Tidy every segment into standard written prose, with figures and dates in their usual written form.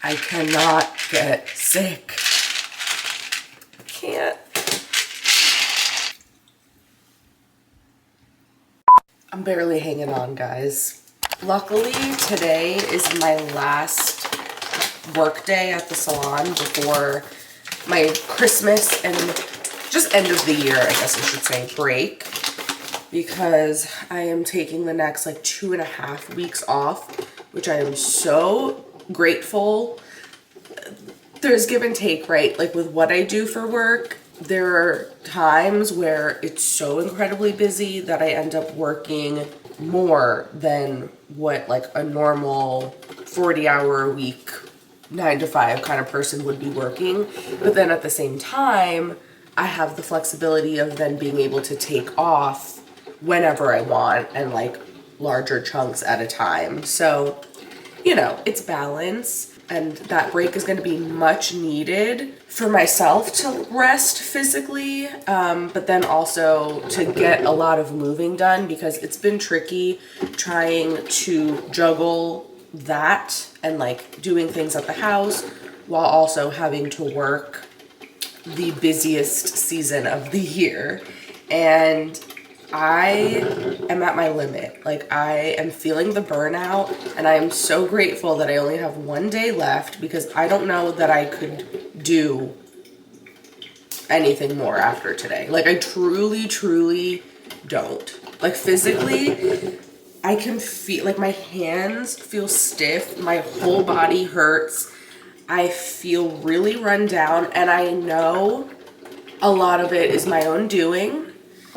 I cannot get sick. Can't. I'm barely hanging on, guys. Luckily, today is my last work day at the salon before my Christmas and just end of the year, I guess I should say, break. Because I am taking the next like 2.5 weeks off, which I am so grateful. There's give and take, right? Like with what I do for work, there are times where it's so incredibly busy that I end up working more than what like a normal 40-hour-a-week 9 to 5 kind of person would be working. But then at the same time, I have the flexibility of then being able to take off whenever I want and like larger chunks at a time. So, you know, it's balance. And that break is going to be much needed for myself to rest physically, but then also to get a lot of moving done, because it's been tricky trying to juggle that and like doing things at the house while also having to work the busiest season of the year. And I am at my limit. Like, I am feeling the burnout, and I am so grateful that I only have 1 day left, because I don't know that I could do anything more after today. Like, I truly don't. Like, physically, I can feel, like, my hands feel stiff, my whole body hurts, I feel really run down, and I know a lot of it is my own doing.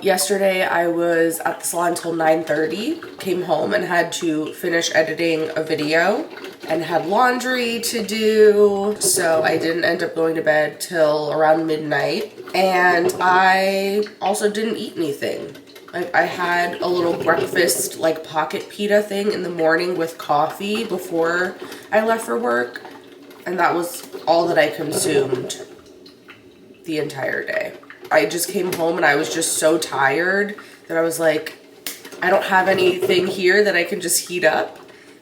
Yesterday, I was at the salon until 9:30, came home and had to finish editing a video and had laundry to do, so I didn't end up going to bed till around midnight. And I also didn't eat anything. Like, I had a little breakfast, like, pocket pita thing in the morning with coffee before I left for work, and that was all that I consumed the entire day. I just came home and I was just so tired that I was like, I don't have anything here that I can just heat up.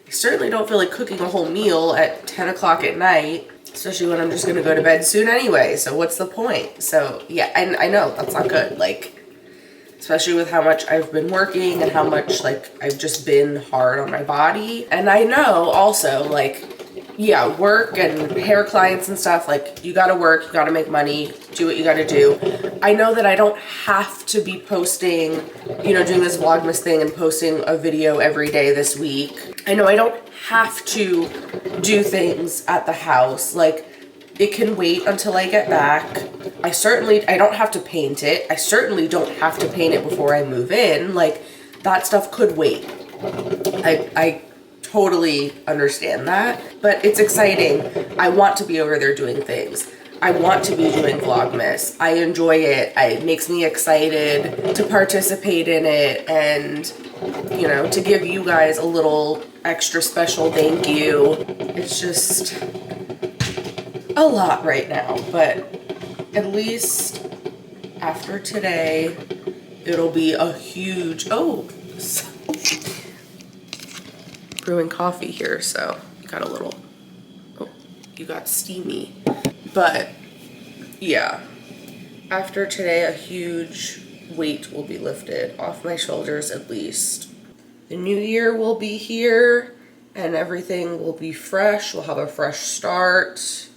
I certainly don't feel like cooking a whole meal at 10 o'clock at night, especially when I'm just gonna go to bed soon anyway, so what's the point? So yeah, and I know that's not good, like, especially with how much I've been working and how much like I've just been hard on my body. And I know also, like, yeah, work and hair clients and stuff, like, you gotta work, you gotta make money, do what you gotta do. I know that I don't have to be posting, you know, doing this Vlogmas thing and posting a video every day this week. I know I don't have to do things at the house. Like, it can wait until I get back. I don't have to paint it. I certainly don't have to paint it before I move in. Like, that stuff could wait. I totally understand that, but it's exciting. I want to be over there doing things. I want to be doing Vlogmas. I enjoy it. It makes me excited to participate in it, and, you know, to give you guys a little extra special thank you. It's just a lot right now, but at least after today, it'll be a huge, brewing coffee here, so you got a little, you got steamy. But yeah, after today, a huge weight will be lifted off my shoulders at least. The new year will be here and everything will be fresh. We'll have a fresh start.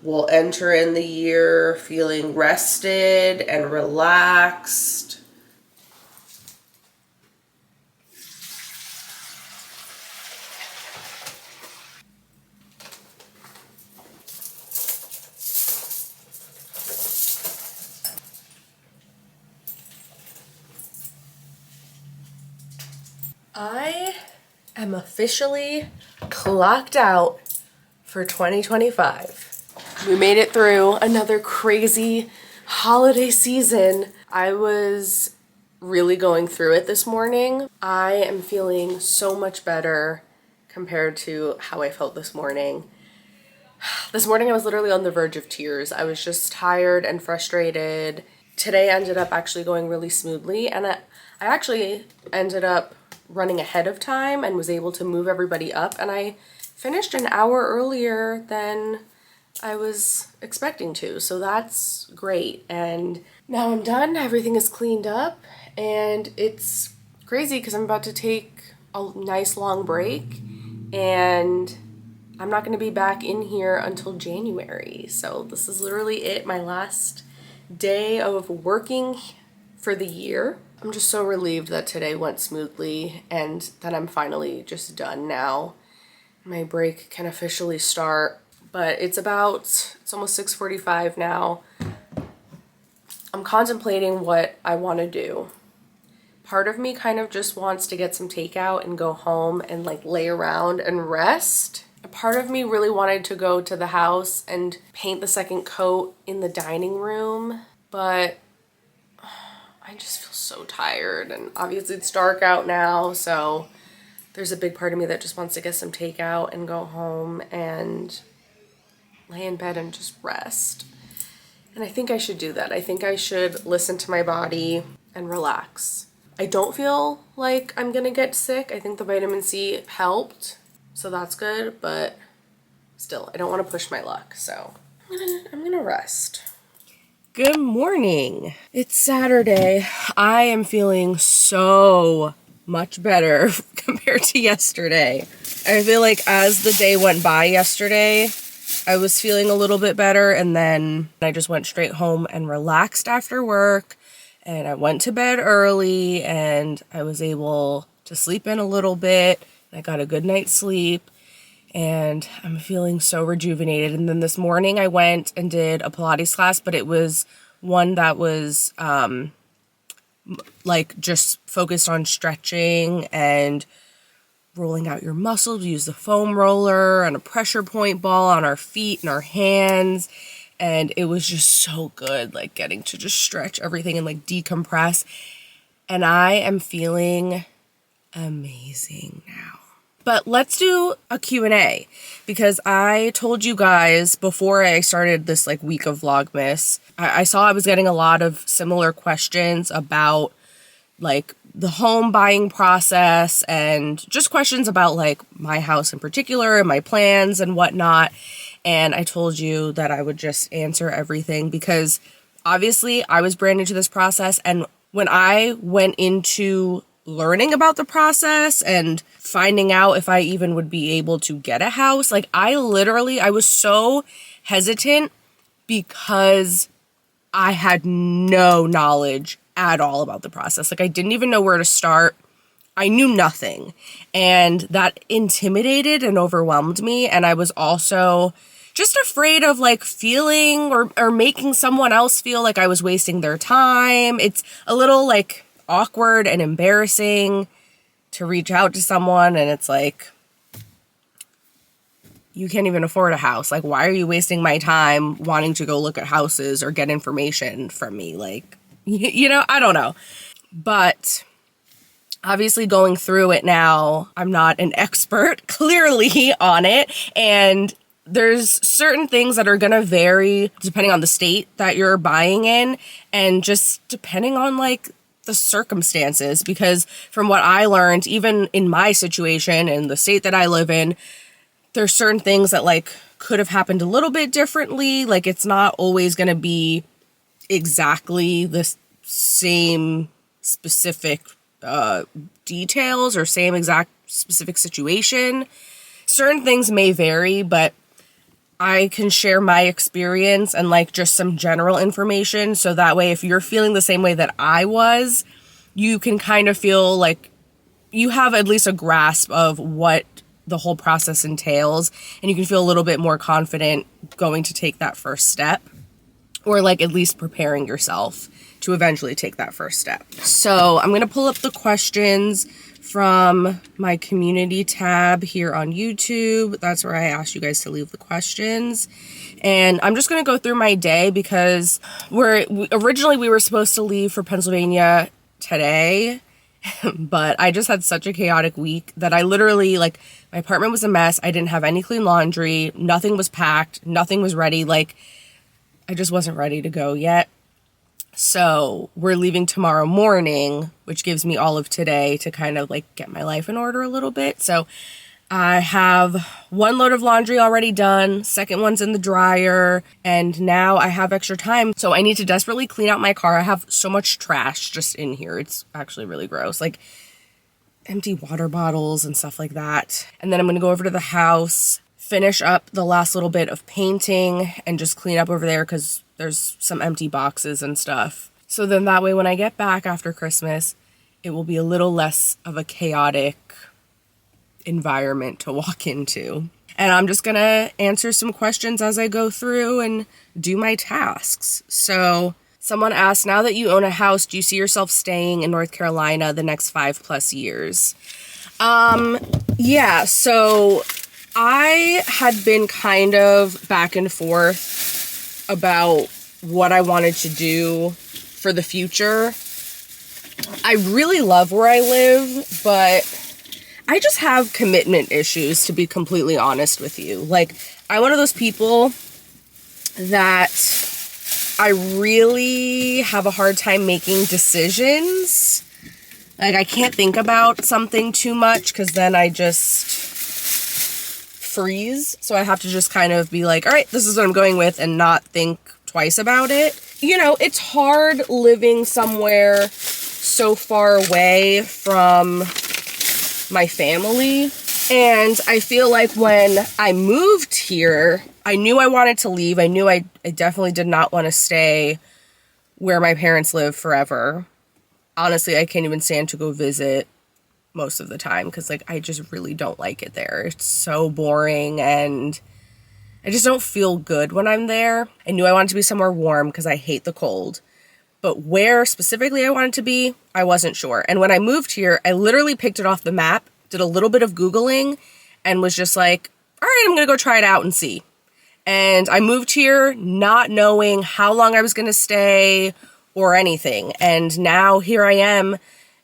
We'll enter in the year feeling rested and relaxed. I am officially clocked out for 2025. We made it through another crazy holiday season. I was really going through it this morning. I am feeling so much better compared to how I felt this morning. This morning I was literally on the verge of tears. I was just tired and frustrated. Today ended up actually going really smoothly, and I actually ended up running ahead of time and was able to move everybody up, and I finished an hour earlier than I was expecting to, so that's great. And now I'm done, everything is cleaned up, and it's crazy because I'm about to take a nice long break, and I'm not going to be back in here until January. So this is literally it, my last day of working for the year. I'm just so relieved that today went smoothly and that I'm finally just done now. My break can officially start, but it's almost 6:45 now. I'm contemplating what I want to do. Part of me kind of just wants to get some takeout and go home and like lay around and rest. A part of me really wanted to go to the house and paint the second coat in the dining room, but I just feel so tired, and obviously it's dark out now, so there's a big part of me that just wants to get some takeout and go home and lay in bed and just rest. And I think I should do that. I think I should listen to my body and relax. I don't feel like I'm gonna get sick. I think the vitamin C helped, so that's good, but still, I don't want to push my luck, so I'm gonna rest. Good morning. It's Saturday. I am feeling so much better compared to yesterday. I feel like as the day went by yesterday, I was feeling a little bit better, and then I just went straight home and relaxed after work, and I went to bed early, and I was able to sleep in a little bit. I got a good night's sleep, and I'm feeling so rejuvenated. And then this morning I went and did a Pilates class, but it was one that was like just focused on stretching and rolling out your muscles. We used the foam roller and a pressure point ball on our feet and our hands, and it was just so good, like getting to just stretch everything and like decompress. And I am feeling amazing now. But let's do a Q&A, because I told you guys before I started this like week of Vlogmas, I saw I was getting a lot of similar questions about like the home buying process and just questions about like my house in particular and my plans and whatnot. And I told you that I would just answer everything, because obviously I was brand new to this process. And when I went into learning about the process and finding out if I even would be able to get a house, like I was so hesitant because I had no knowledge at all about the process. Like I didn't even know where to start. I knew nothing, and that intimidated and overwhelmed me. And I was also just afraid of like feeling or making someone else feel like I was wasting their time. It's a little like awkward and embarrassing to reach out to someone, and it's like, you can't even afford a house. Like, why are you wasting my time wanting to go look at houses or get information from me? Like, you know, I don't know. But obviously going through it now, I'm not an expert clearly on it, and there's certain things that are going to vary depending on the state that you're buying in, and just depending on like the circumstances, because from what I learned, even in my situation and the state that I live in, there's certain things that like could have happened a little bit differently. Like it's not always going to be exactly the same specific details or same exact specific situation. Certain things may vary, but I can share my experience and like just some general information, so that way if you're feeling the same way that I was, you can kind of feel like you have at least a grasp of what the whole process entails, and you can feel a little bit more confident going to take that first step, or like at least preparing yourself to eventually take that first step. So I'm going to pull up the questions from my community tab here on YouTube. That's where I asked you guys to leave the questions. And I'm just going to go through my day, because originally we were supposed to leave for Pennsylvania today, but I just had such a chaotic week that I literally, like, my apartment was a mess. I didn't have any clean laundry. Nothing was packed. Nothing was ready. Like, I just wasn't ready to go yet. So we're leaving tomorrow morning, which gives me all of today to kind of like get my life in order a little bit. So I have one load of laundry already done, second one's in the dryer, and now I have extra time. So I need to desperately clean out my car. I have so much trash just in here. It's actually really gross. Like empty water bottles and stuff like that. And then I'm gonna go over to the house, finish up the last little bit of painting and just clean up over there because there's some empty boxes and stuff. So then that way when I get back after Christmas, it will be a little less of a chaotic environment to walk into. And I'm just gonna answer some questions as I go through and do my tasks. So someone asked, now that you own a house, do you see yourself staying in North Carolina the next 5+ years? Yeah, so I had been kind of back and forth about what I wanted to do for the future. I really love where I live, but I just have commitment issues, to be completely honest with you. Like, I'm one of those people that I really have a hard time making decisions. Like, I can't think about something too much because then I just freeze. So I have to just kind of be like, all right, this is what I'm going with and not think twice about it. You know, it's hard living somewhere so far away from my family. And I feel like when I moved here, I knew I wanted to leave. I knew I definitely did not want to stay where my parents live forever. Honestly, I can't even stand to go visit most of the time because, like, I just really don't like it there. It's so boring and I just don't feel good when I'm there. I knew I wanted to be somewhere warm because I hate the cold. But where specifically I wanted to be, I wasn't sure. And when I moved here, I literally picked it off the map, did a little bit of Googling, and was just like, all right, I'm going to go try it out and see. And I moved here not knowing how long I was going to stay or anything. And now here I am.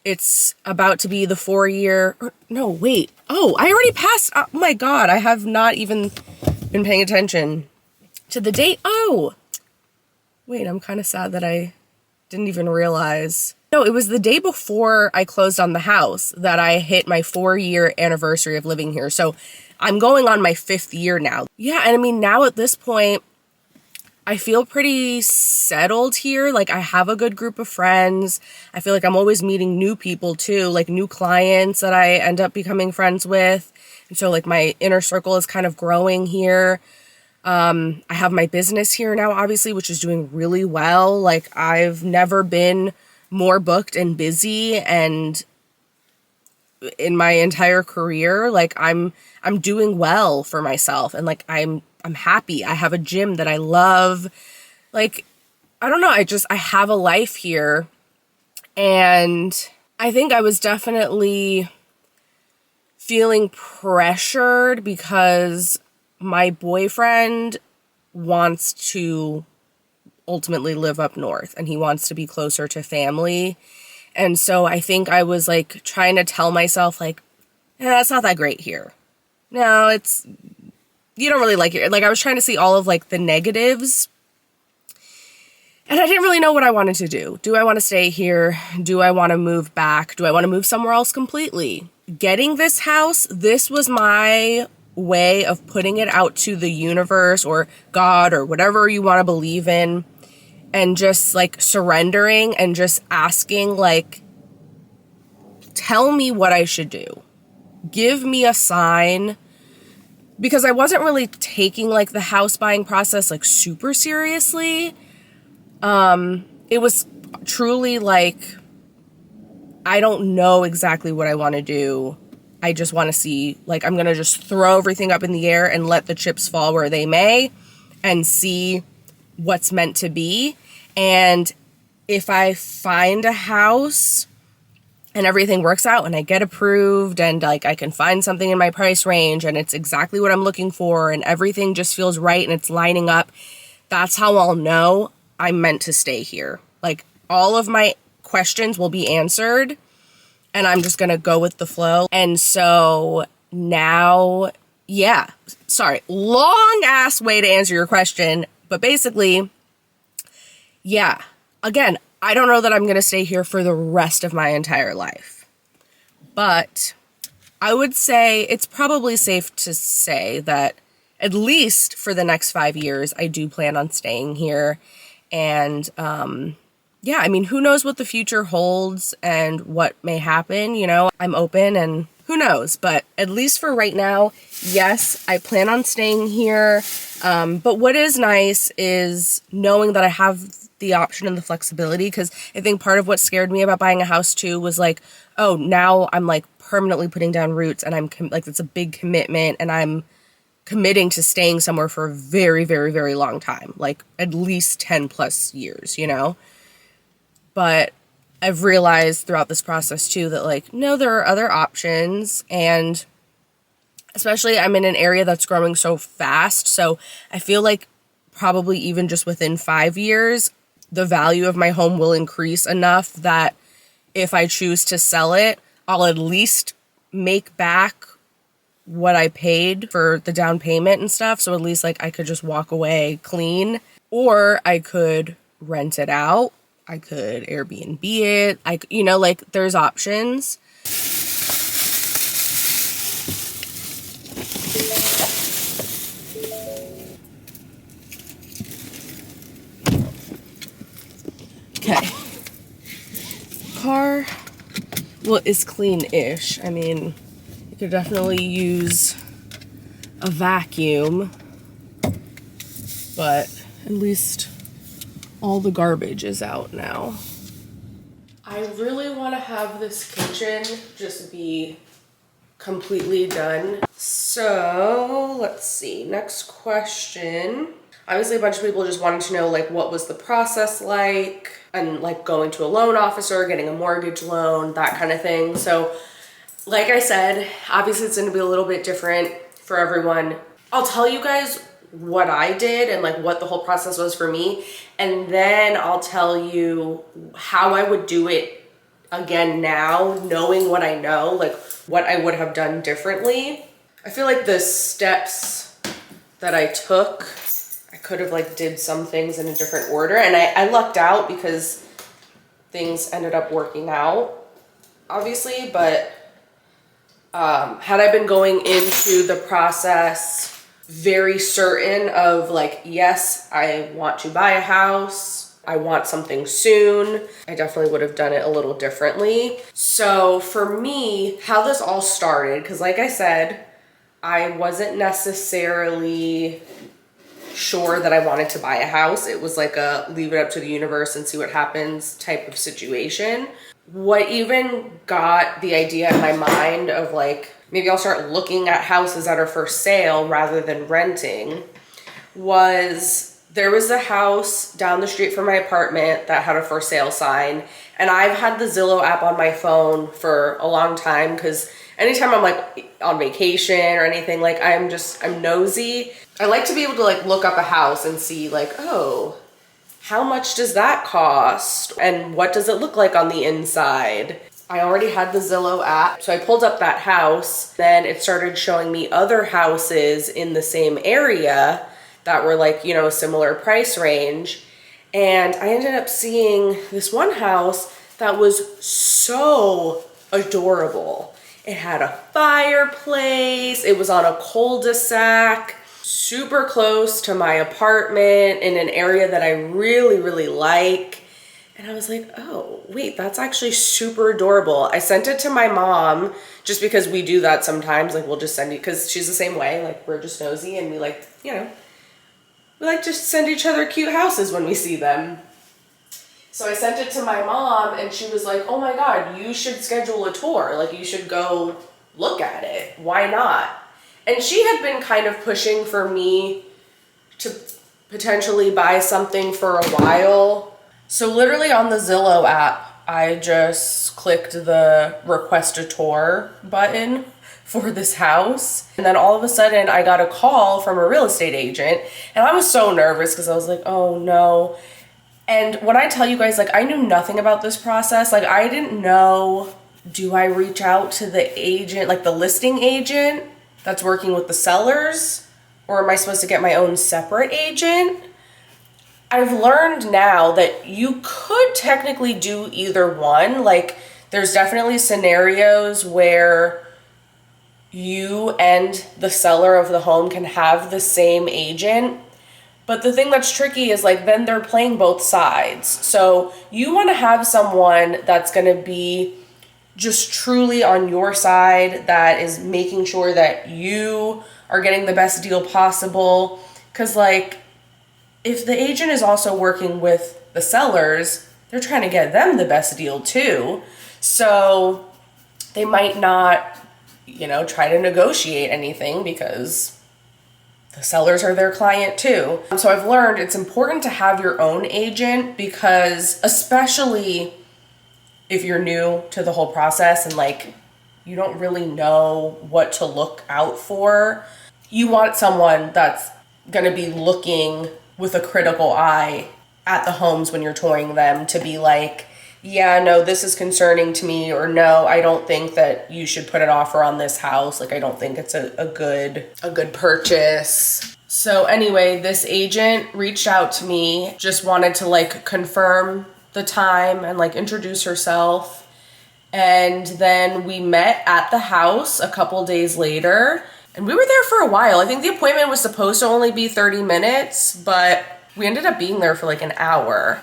It's about to be the 4-year... No, wait. Oh, I already passed... Oh my God, I have not even been paying attention to the date. Oh! Wait, I'm kind of sad that I didn't even realize. No, it was the day before I closed on the house that I hit my 4-year anniversary of living here. So I'm going on my 5th year now. Yeah, and I mean, now at this point, I feel pretty settled here. Like, I have a good group of friends. I feel like I'm always meeting new people too, like new clients that I end up becoming friends with. And so, like, my inner circle is kind of growing here. I have my business here now, obviously, which is doing really well. Like, I've never been more booked and busy and in my entire career. Like, I'm doing well for myself and, like, I'm happy. I have a gym that I love. Like, I don't know. I have a life here. And I think I was definitely feeling pressured because my boyfriend wants to ultimately live up north and he wants to be closer to family. And so I think I was like trying to tell myself like, it's not that great here. No, you don't really like it. Like, I was trying to see all of like the negatives and I didn't really know what I wanted to do. Do I want to stay here? Do I want to move back? Do I want to move somewhere else completely? Getting this house, this was my way of putting it out to the universe or God or whatever you want to believe in and just like surrendering and just asking like, tell me what I should do. Give me a sign, because I wasn't really taking like the house buying process like super seriously. It was truly like, I don't know exactly what I want to do. I just want to see, like, I'm going to just throw everything up in the air and let the chips fall where they may and see what's meant to be. And if I find a house and everything works out and I get approved and like I can find something in my price range and it's exactly what I'm looking for and everything just feels right and it's lining up, that's how I'll know I'm meant to stay here. Like, all of my questions will be answered and I'm just going to go with the flow. And so now, yeah, sorry, long ass way to answer your question. But basically, yeah, again, I don't know that I'm going to stay here for the rest of my entire life. But I would say it's probably safe to say that at least for the next 5 years, I do plan on staying here. And yeah, I mean, who knows what the future holds and what may happen, you know? I'm open and who knows, but at least for right now, yes, I plan on staying here. But what is nice is knowing that I have the option and the flexibility, because I think part of what scared me about buying a house too was like, oh, now I'm like permanently putting down roots and I'm like, it's a big commitment and I'm committing to staying somewhere for a very, very, very long time, like at least 10 plus years, you know? But I've realized throughout this process too that like, no, there are other options, and especially I'm in an area that's growing so fast. So I feel like probably even just within 5 years, the value of my home will increase enough that if I choose to sell it, I'll at least make back what I paid for the down payment and stuff. So at least like I could just walk away clean, or I could rent it out. I could Airbnb it. You know, like there's options. Okay. Car, well, is clean-ish. I mean, you could definitely use a vacuum, but at least all the garbage is out now. I really want to have this kitchen just be completely done. So let's see, next question. Obviously a bunch of people just wanted to know like what was the process like, and like going to a loan officer, getting a mortgage loan, that kind of thing. So like I said, obviously it's going to be a little bit different for everyone. I'll tell you guys what I did and like what the whole process was for me, and then I'll tell you how I would do it again now, knowing what I know, like what I would have done differently. I feel like the steps that I took, I could have like did some things in a different order, and I lucked out because things ended up working out, obviously, but had I been going into the process very certain of like, yes, I want to buy a house, I want something soon, I definitely would have done it a little differently. So for me, how this all started, because like I said, I wasn't necessarily sure that I wanted to buy a house. It was like a leave it up to the universe and see what happens type of situation. What even got the idea in my mind of like, maybe I'll start looking at houses that are for sale rather than renting, was there was a house down the street from my apartment that had a for sale sign. And I've had the Zillow app on my phone for a long time because anytime I'm like on vacation or anything, like I'm nosy. I like to be able to like look up a house and see like, oh, how much does that cost? And what does it look like on the inside? I already had the Zillow app, so I pulled up that house. Then it started showing me other houses in the same area that were like, you know, a similar price range. And I ended up seeing this one house that was so adorable. It had a fireplace, it was on a cul-de-sac, super close to my apartment in an area that I really, really like. And I was like, oh, wait, that's actually super adorable. I sent it to my mom just because we do that sometimes. Like we'll just send it, because she's the same way. Like we're just nosy and we like, you know, we like to send each other cute houses when we see them. So I sent it to my mom and she was like, oh my God, you should schedule a tour. Like you should go look at it. Why not? And she had been kind of pushing for me to potentially buy something for a while. So literally on the Zillow app, I just clicked the request a tour button for this house. And then all of a sudden I got a call from a real estate agent, and I was so nervous because I was like, oh no. And when I tell you guys, like I knew nothing about this process. Like I didn't know, do I reach out to the agent, like the listing agent that's working with the sellers? Or am I supposed to get my own separate agent? I've learned now that you could technically do either one. Like there's definitely scenarios where you and the seller of the home can have the same agent. But the thing that's tricky is like then they're playing both sides. So you want to have someone that's going to be just truly on your side, that is making sure that you are getting the best deal possible. Because like if the agent is also working with the sellers, they're trying to get them the best deal too. So they might not, try to negotiate anything because the sellers are their client too. So I've learned it's important to have your own agent, because especially if you're new to the whole process and like you don't really know what to look out for, you want someone that's going to be looking with a critical eye at the homes when you're touring them, to be like, yeah, no, this is concerning to me, or no, I don't think that you should put an offer on this house. Like, I don't think it's a good purchase. So anyway, this agent reached out to me, just wanted to like confirm the time and like introduce herself. And then we met at the house a couple days later, and we were there for a while. I think the appointment was supposed to only be 30 minutes, but we ended up being there for like an hour.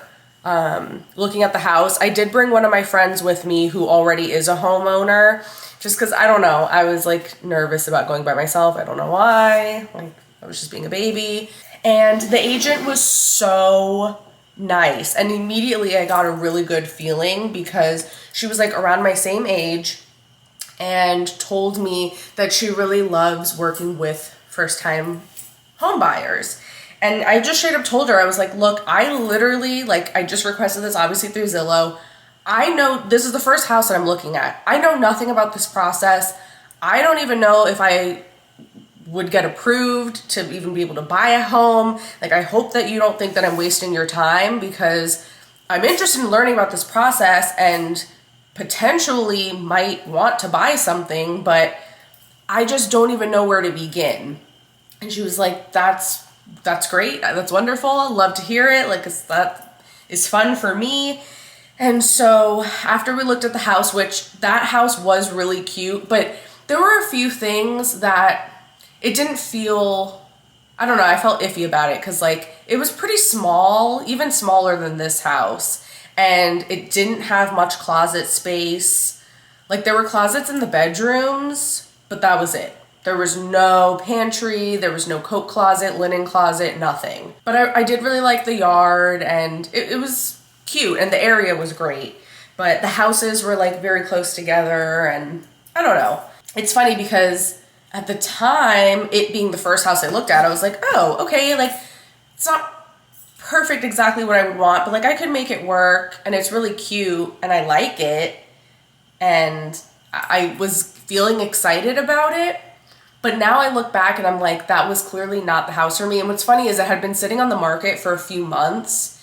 Looking at the house. I did bring one of my friends with me who already is a homeowner, just because I don't know, I was like nervous about going by myself. I don't know why. Like, I was just being a baby. And the agent was so nice, and immediately I got a really good feeling because she was like around my same age and told me that she really loves working with first-time home buyers. And I just straight up told her, I was like, look, I literally, like, I just requested this obviously through Zillow. I know this is the first house that I'm looking at. I know nothing about this process. I don't even know if I would get approved to even be able to buy a home. Like, I hope that you don't think that I'm wasting your time, because I'm interested in learning about this process and potentially might want to buy something, but I just don't even know where to begin. And she was like, that's great. That's wonderful. I'd love to hear it. Like, that is fun for me. And so after we looked at the house, which that house was really cute, but there were a few things that it didn't feel, I don't know, I felt iffy about it, because like it was pretty small, even smaller than this house, and it didn't have much closet space. Like, there were closets in the bedrooms, but that was it. There was no pantry, there was no coat closet, linen closet, nothing. But I did really like the yard, and it was cute, and the area was great. But the houses were like very close together, and I don't know. It's funny because at the time, it being the first house I looked at, I was like, oh, okay, like, it's not perfect exactly what I would want, but like I could make it work, and it's really cute, and I like it, and I was feeling excited about it. But now I look back and I'm like, that was clearly not the house for me. And what's funny is it had been sitting on the market for a few months,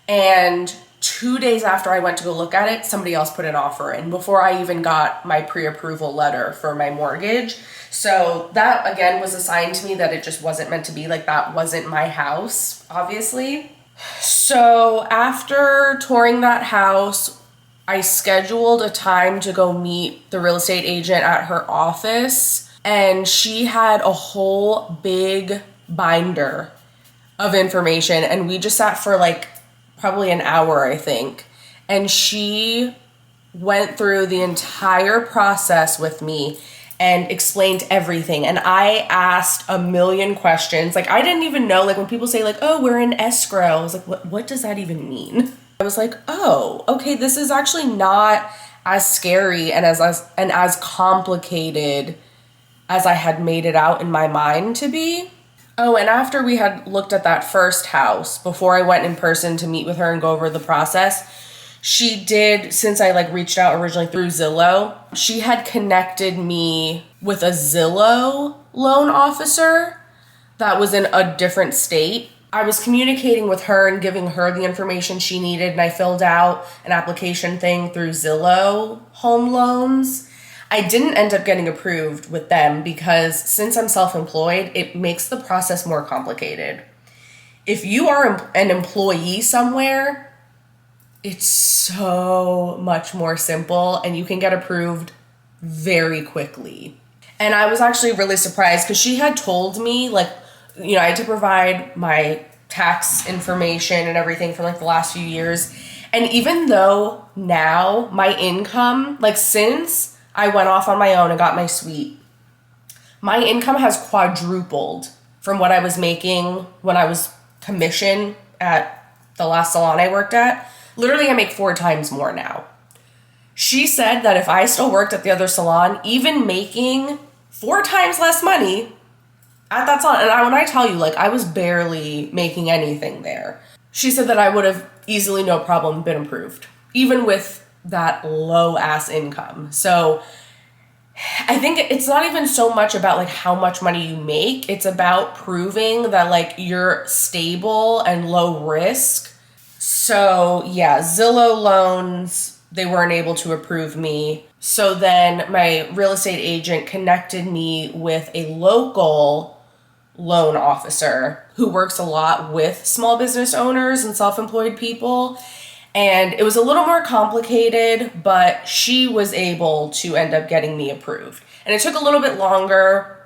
and 2 days after I went to go look at it, somebody else put an offer in before I even got my pre-approval letter for my mortgage. So that again was a sign to me that it just wasn't meant to be. Like, that wasn't my house, obviously. So after touring that house, I scheduled a time to go meet the real estate agent at her office. And she had a whole big binder of information, and we just sat for like probably an hour, I think. And she went through the entire process with me and explained everything. And I asked a million questions. Like, I didn't even know, like when people say like, oh, we're in escrow, I was like, what does that even mean? I was like, oh, okay, this is actually not as scary and as complicated as I had made it out in my mind to be. Oh, and after we had looked at that first house, before I went in person to meet with her and go over the process, she did, since I like reached out originally through Zillow, she had connected me with a Zillow loan officer that was in a different state. I was communicating with her and giving her the information she needed, and I filled out an application thing through Zillow Home Loans. I didn't end up getting approved with them because since I'm self-employed, it makes the process more complicated. If you are an employee somewhere, it's so much more simple and you can get approved very quickly. And I was actually really surprised because she had told me, like, you know, I had to provide my tax information and everything for like the last few years. And even though now my income, like since I went off on my own and got my suite, my income has quadrupled from what I was making when I was commissioned at the last salon I worked at. Literally, I make 4 times more now. She said that if I still worked at the other salon, even making 4 times less money at that salon, and when I tell you, like, I was barely making anything there. She said that I would have easily, no problem, been approved, even with that low ass income. So I think it's not even so much about like how much money you make. It's about proving that like you're stable and low risk. So yeah, Zillow loans, they weren't able to approve me. So then my real estate agent connected me with a local loan officer who works a lot with small business owners and self-employed people. And it was a little more complicated, but she was able to end up getting me approved. And it took a little bit longer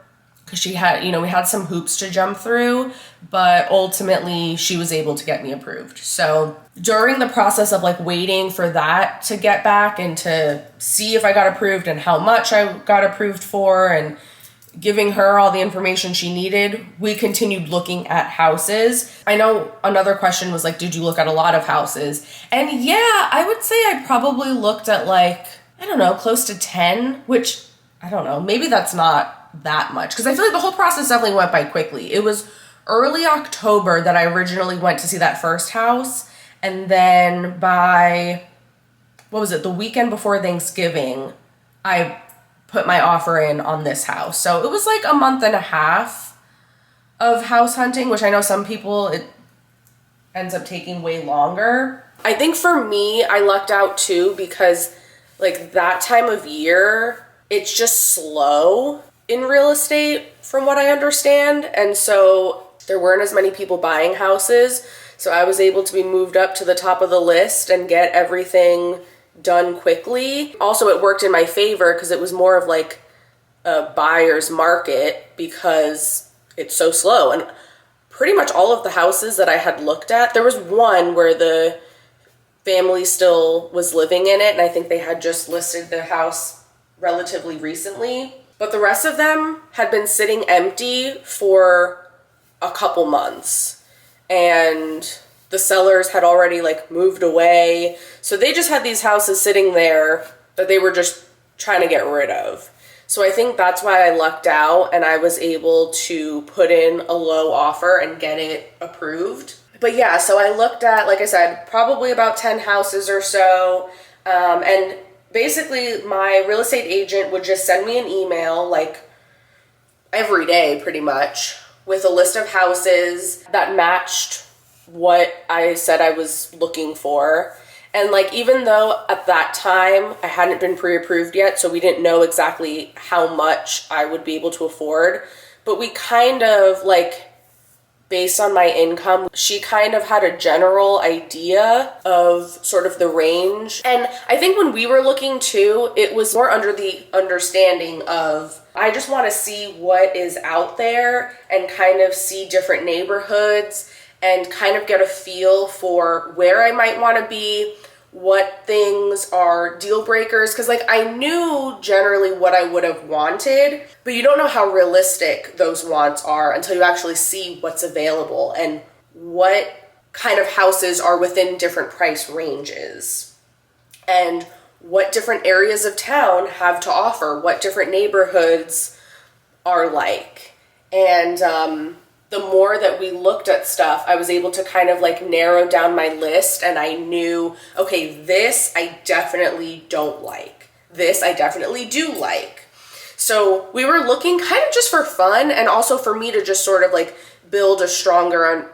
because she had, you know, we had some hoops to jump through, but ultimately she was able to get me approved. So during the process of like waiting for that to get back and to see if I got approved and how much I got approved for and giving her all the information she needed, we continued looking at houses. I know another question was like, did you look at a lot of houses? And yeah, I would say I probably looked at like, I don't know, close to 10, which I don't know, maybe that's not that much because I feel like the whole process definitely went by quickly. It was early October that I originally went to see that first house. And then by, what was it, the weekend before Thanksgiving, I put my offer in on this house. So it was like a month and a half of house hunting, which I know some people, it ends up taking way longer. I think for me, I lucked out too because like that time of year, it's just slow in real estate from what I understand. And so there weren't as many people buying houses. So I was able to be moved up to the top of the list and get everything done quickly. Also, it worked in my favor because it was more of like a buyer's market because it's so slow. And pretty much all of the houses that I had looked at, there was one where the family still was living in it, and I think they had just listed the house relatively recently. But the rest of them had been sitting empty for a couple months. And the sellers had already like moved away. So they just had these houses sitting there that they were just trying to get rid of. So I think that's why I lucked out and I was able to put in a low offer and get it approved. But yeah, so I looked at, like I said, probably about 10 houses or so. And basically my real estate agent would just send me an email like every day pretty much with a list of houses that matched what I said I was looking for. And like, even though at that time I hadn't been pre-approved yet, so we didn't know exactly how much I would be able to afford, but we kind of like, based on my income, she kind of had a general idea of sort of the range. And I think when we were looking too, it was more under the understanding of, I just want to see what is out there and kind of see different neighborhoods and kind of get a feel for where I might want to be, what things are deal breakers. Because like I knew generally what I would have wanted, but you don't know how realistic those wants are until you actually see what's available and what kind of houses are within different price ranges and what different areas of town have to offer, what different neighborhoods are like. And the more that we looked at stuff, I was able to kind of like narrow down my list, and I knew, okay, this I definitely don't like. This I definitely do like. So we were looking kind of just for fun and also for me to just sort of like build a stronger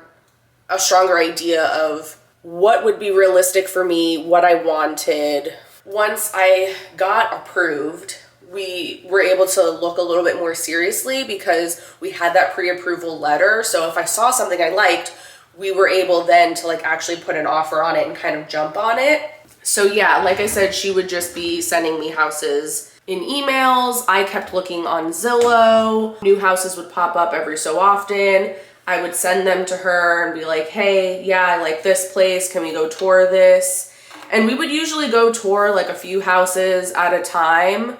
idea of what would be realistic for me, what I wanted. Once I got approved, we were able to look a little bit more seriously because we had that pre-approval letter. So if I saw something I liked, we were able then to like actually put an offer on it and kind of jump on it. So yeah, like I said, she would just be sending me houses in emails. I kept looking on Zillow. New houses would pop up every so often. I would send them to her and be like, hey, yeah, I like this place. Can we go tour this? And we would usually go tour like a few houses at a time,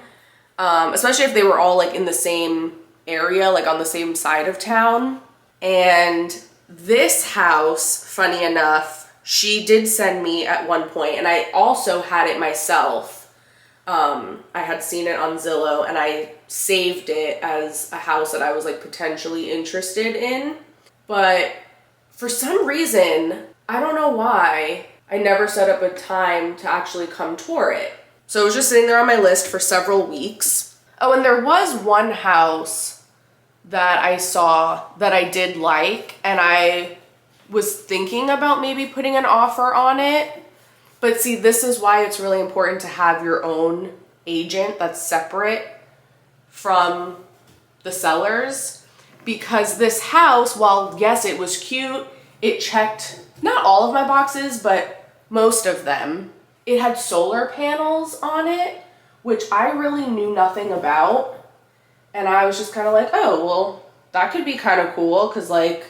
especially if they were all like in the same area, like on the same side of town. And this house, funny enough, she did send me at one point, and I also had it myself. I had seen it on Zillow and I saved it as a house that I was like potentially interested in. But for some reason, I don't know why, I never set up a time to actually come tour it. So it was just sitting there on my list for several weeks. Oh, and there was one house that I saw that I did like, and I was thinking about maybe putting an offer on it. But see, this is why it's really important to have your own agent that's separate from the sellers. Because this house, while yes, it was cute, it checked not all of my boxes, but most of them. It had solar panels on it, which I really knew nothing about. And I was just kind of like, oh, well, that could be kind of cool, because like,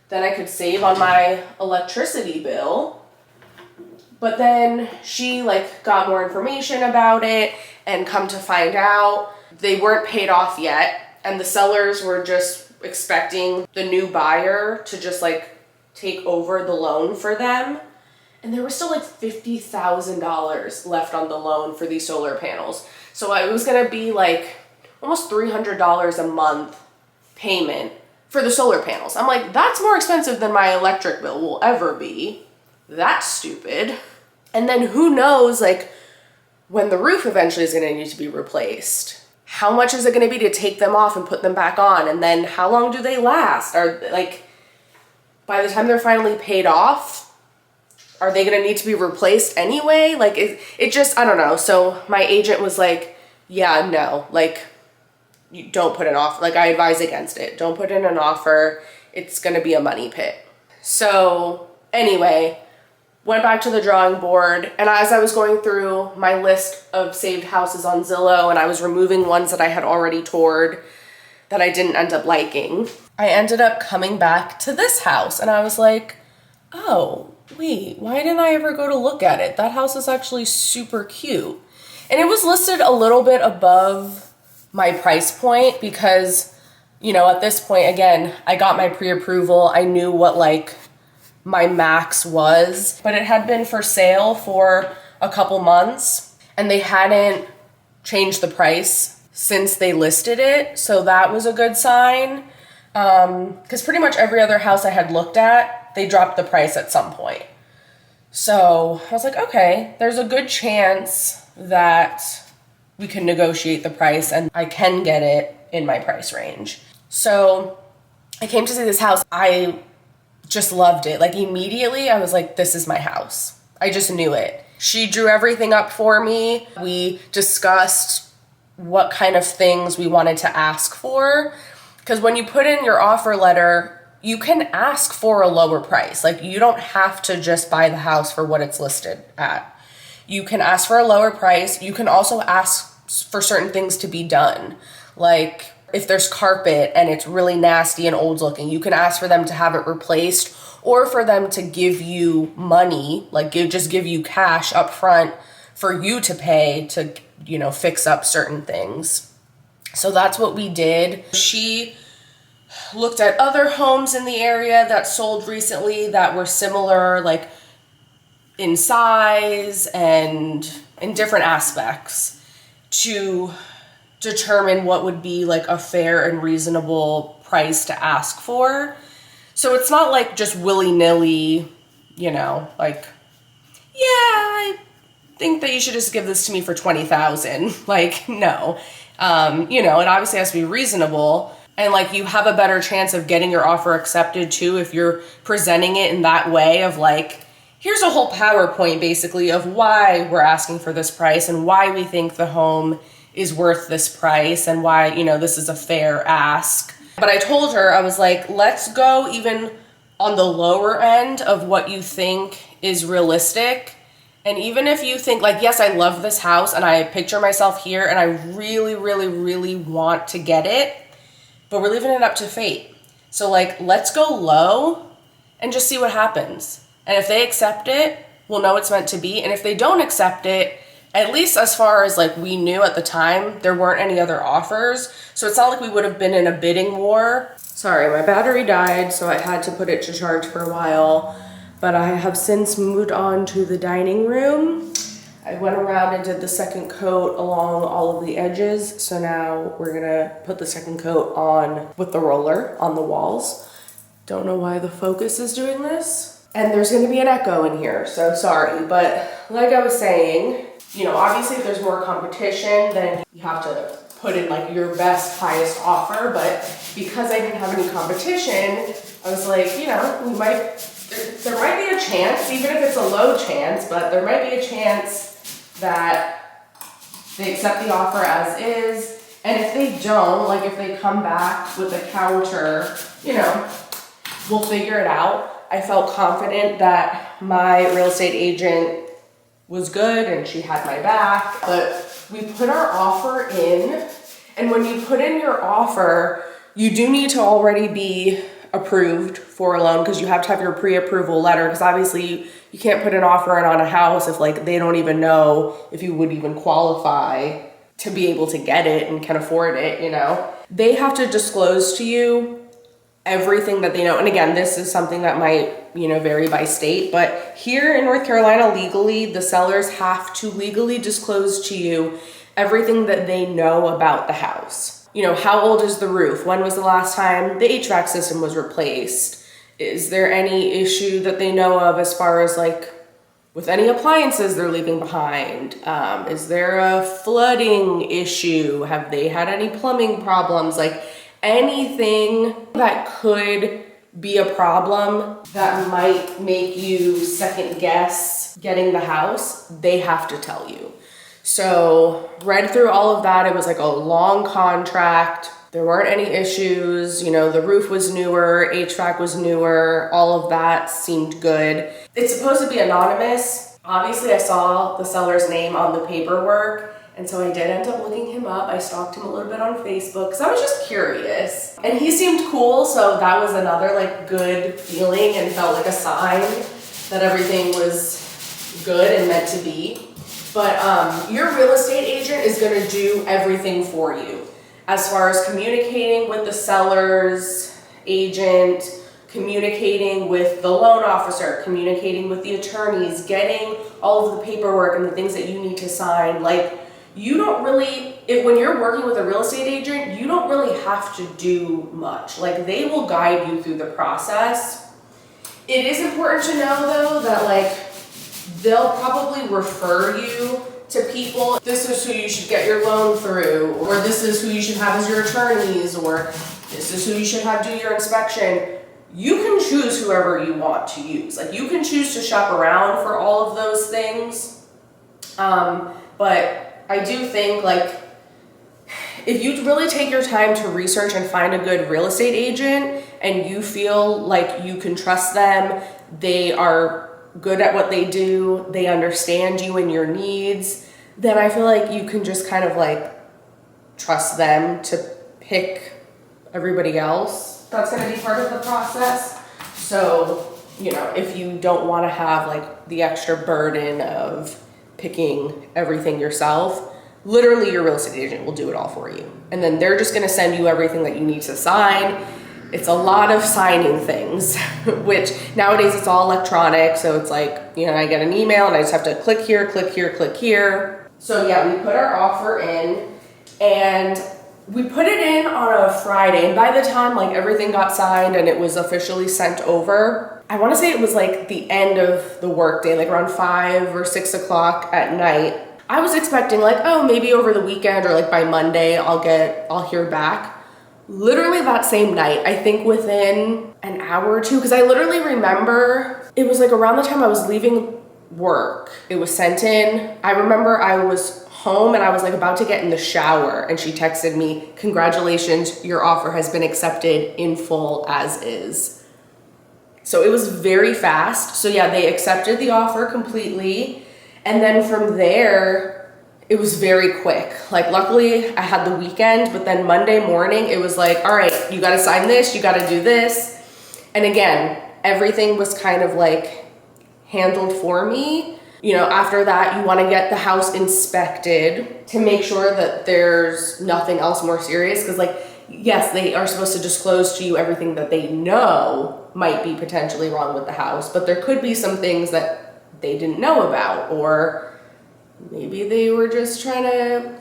then I could save on my electricity bill. But then she like got more information about it, and come to find out they weren't paid off yet, and the sellers were just expecting the new buyer to just like take over the loan for them. And there was still like $50,000 left on the loan for these solar panels. So it was gonna be like almost $300 a month payment for the solar panels. I'm like, that's more expensive than my electric bill will ever be. That's stupid. And then who knows, like, when the roof eventually is going to need to be replaced. How much is it going to be to take them off and put them back on? And then how long do they last? Are like, by the time they're finally paid off, are they going to need to be replaced anyway? Like, it just, I don't know. So my agent was like, yeah, no, like, you don't put an offer. Like, I advise against it. Don't put in an offer. It's going to be a money pit. So anyway, went back to the drawing board, and as I was going through my list of saved houses on Zillow, and I was removing ones that I had already toured that I didn't end up liking, I ended up coming back to this house, and I was like, oh, wait, why didn't I ever go to look at it? That house is actually super cute. And it was listed a little bit above my price point because, you know, at this point, again, I got my pre-approval. I knew what like my max was, but it had been for sale for a couple months and they hadn't changed the price since they listed it. So that was a good sign. Because pretty much every other house I had looked at, they dropped the price at some point. So I was like, okay, there's a good chance that we can negotiate the price and I can get it in my price range. So I came to see this house. I just loved it. Like immediately I was like, this is my house. I just knew it. She drew everything up for me. We discussed what kind of things we wanted to ask for. Because when you put in your offer letter, you can ask for a lower price. Like you don't have to just buy the house for what it's listed at. You can ask for a lower price. You can also ask for certain things to be done. Like if there's carpet and it's really nasty and old looking, you can ask for them to have it replaced or for them to give you money, like just give you cash up front for you to pay to, you know, fix up certain things. So that's what we did. She looked at other homes in the area that sold recently that were similar, like in size and in different aspects to determine what would be like a fair and reasonable price to ask for. So it's not like just willy-nilly, you know, like, yeah, I think that you should just give this to me for $20,000. Like, no. You know, it obviously has to be reasonable. And like you have a better chance of getting your offer accepted too if you're presenting it in that way of like, here's a whole PowerPoint basically of why we're asking for this price and why we think the home is worth this price and why, you know, this is a fair ask. But I told her, I was like, let's go even on the lower end of what you think is realistic And even if you think like, yes, I love this house and I picture myself here and I really, really, really want to get it, but we're leaving it up to fate. So like, let's go low and just see what happens. And if they accept it, we'll know it's meant to be. And if they don't accept it, at least as far as like we knew at the time, there weren't any other offers. So it's not like we would have been in a bidding war. Sorry, my battery died, so I had to put it to charge for a while. But I have since moved on to the dining room. I went around and did the second coat along all of the edges. So now we're gonna put the second coat on with the roller on the walls. Don't know why the Focus is doing this. And there's gonna be an echo in here, so sorry. But like I was saying, you know, obviously if there's more competition, then you have to put in like your best, highest offer. But because I didn't have any competition, I was like, you know, there might be a chance, even if it's a low chance, but there might be a chance that they accept the offer as is. And if they don't, like if they come back with a counter, you know, we'll figure it out. I felt confident that my real estate agent was good and she had my back, but we put our offer in. And when you put in your offer, you do need to already be approved for a loan because you have to have your pre-approval letter, because obviously you can't put an offer in on a house if like they don't even know if you would even qualify to be able to get it and can afford it, you know. They have to disclose to you everything that they know. And again, this is something that might, you know, vary by state, but here in North Carolina, legally, the sellers have to legally disclose to you everything that they know about the house. You know, how old is the roof? When was the last time the HVAC system was replaced? Is there any issue that they know of as far as like with any appliances they're leaving behind? Is there a flooding issue? Have they had any plumbing problems? Like anything that could be a problem that might make you second guess getting the house, they have to tell you. So read through all of that. It was like a long contract. There weren't any issues. You know, the roof was newer, HVAC was newer, all of that seemed good. It's supposed to be anonymous. Obviously I saw the seller's name on the paperwork, and so I did end up looking him up. I stalked him a little bit on Facebook because I was just curious. And he seemed cool, so that was another like good feeling and felt like a sign that everything was good and meant to be. But your real estate agent is gonna do everything for you as far as communicating with the seller's agent, communicating with the loan officer, communicating with the attorneys, getting all of the paperwork and the things that you need to sign. Like, you don't really, when you're working with a real estate agent, you don't really have to do much. Like, they will guide you through the process. It is important to know though that like, they'll probably refer you to people. This is who you should get your loan through, or this is who you should have as your attorneys, or this is who you should have do your inspection. You can choose whoever you want to use. Like you can choose to shop around for all of those things. But I do think like, if you really take your time to research and find a good real estate agent and you feel like you can trust them, they are good at what they do, they understand you and your needs, then I feel like you can just kind of like trust them to pick everybody else that's going to be part of the process. So, you know, if you don't want to have like the extra burden of picking everything yourself, literally your real estate agent will do it all for you. And then they're just going to send you everything that you need to sign. It's a lot of signing things, which nowadays it's all electronic. So it's like, you know, I get an email and I just have to click here, click here, click here. So yeah, we put our offer in and we put it in on a Friday. And by the time like everything got signed and it was officially sent over, I want to say it was like the end of the workday, like around 5 or 6 o'clock at night. I was expecting like, oh, maybe over the weekend or like by Monday, I'll hear back. Literally that same night, I think within an hour or two, because I literally remember it was like around the time I was leaving work, it was sent in. I remember I was home and I was like about to get in the shower and she texted me, congratulations, your offer has been accepted in full as is. So it was very fast. So yeah, they accepted the offer completely. And then from there, it was very quick. Like luckily I had the weekend, but then Monday morning it was like, all right, you got to sign this, you got to do this. And again, everything was kind of like handled for me. You know, after that, you want to get the house inspected to make sure that there's nothing else more serious. Because like, yes, they are supposed to disclose to you everything that they know might be potentially wrong with the house, but there could be some things that they didn't know about, or maybe they were just trying to